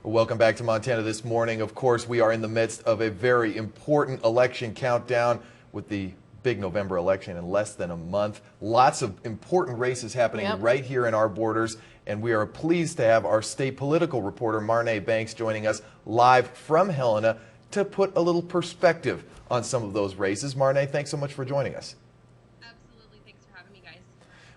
Welcome back to Montana This Morning. Of course, we are in the midst of a very important election countdown with the big November election in less than a month. Lots of important races happening right here in our borders, and we are pleased to have our state political reporter Marnee Banks joining us live from Helena to put a little perspective on some of those races. Marnee, thanks so much for joining us. Absolutely. Thanks for having me, guys.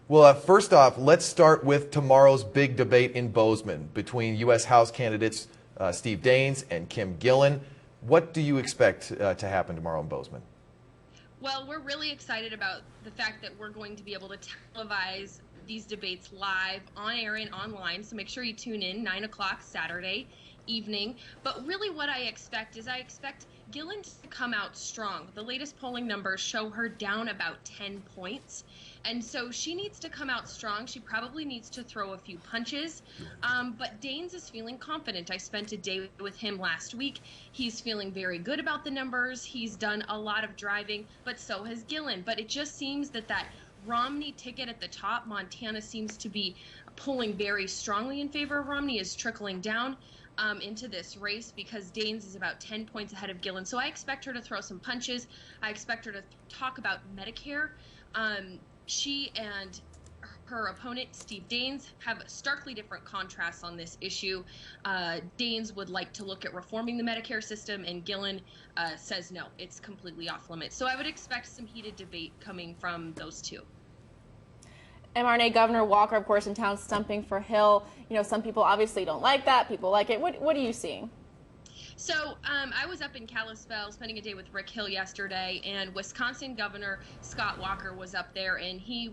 Well, first off, let's start with tomorrow's big debate in Bozeman between U.S. House candidates Steve Daines and Kim Gillen. What do you expect to happen tomorrow in Bozeman? Well, we're really excited about the fact that we're going to be able to televise these debates live on air and online, so make sure you tune in 9 o'clock Saturday evening. But really what I expect Gillen to come out strong. The latest polling numbers show her down about 10 points. And so she needs to come out strong. She probably needs to throw a few punches. But Daines is feeling confident. I spent a day with him last week. He's feeling very good about the numbers. He's done a lot of driving, but so has Gillen. But it just seems that Romney ticket at the top, Montana seems to be pulling very strongly in favor of Romney, is trickling down into this race because Daines is about 10 points ahead of Gillen. So I expect her to throw some punches. I expect her to talk about Medicare. She and her opponent, Steve Daines, have starkly different contrasts on this issue. Daines would like to look at reforming the Medicare system, and Gillen says no, it's completely off limits. So I would expect some heated debate coming from those two. And Marnee, Governor Walker, of course, in town stumping for Hill. You know, some people obviously don't like that. People like it. What are you seeing? So I was up in Kalispell spending a day with Rick Hill yesterday, and Wisconsin Governor Scott Walker was up there, and he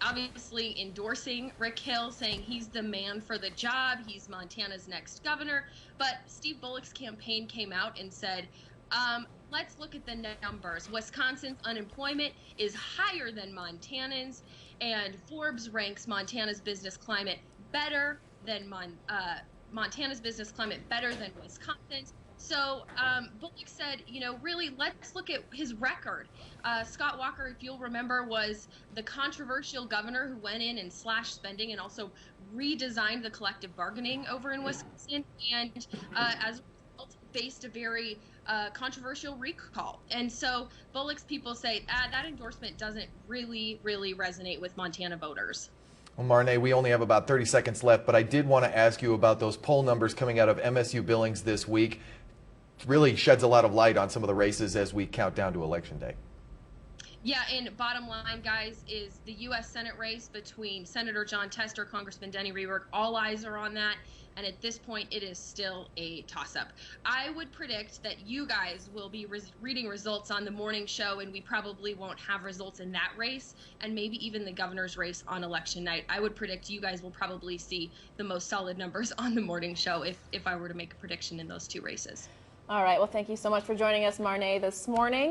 obviously endorsing Rick Hill, saying he's the man for the job, he's Montana's next governor. But Steve Bullock's campaign came out and said, let's look at the numbers. Wisconsin's unemployment is higher than Montana's, and Forbes ranks Montana's business climate better than Montana's business climate better than Wisconsin's. So Bullock said, you know, really, let's look at his record. Scott Walker, if you'll remember, was the controversial governor who went in and slashed spending and also redesigned the collective bargaining over in Wisconsin, and as a result faced a very controversial recall. And so Bullock's people say that endorsement doesn't really resonate with Montana voters. Well, Marnee, we only have about 30 seconds left, but I did want to ask you about those poll numbers coming out of MSU Billings this week. It really sheds a lot of light on some of the races as we count down to Election Day. Yeah, and bottom line, guys, is the U.S. Senate race between Senator Jon Tester, Congressman Denny Reberg. All eyes are on that, and at this point, it is still a toss-up. I would predict that you guys will be reading results on the morning show, and we probably won't have results in that race, and maybe even the governor's race on election night. I would predict you guys will probably see the most solid numbers on the morning show if I were to make a prediction in those two races. All right. Well, thank you so much for joining us, Marnee, this morning.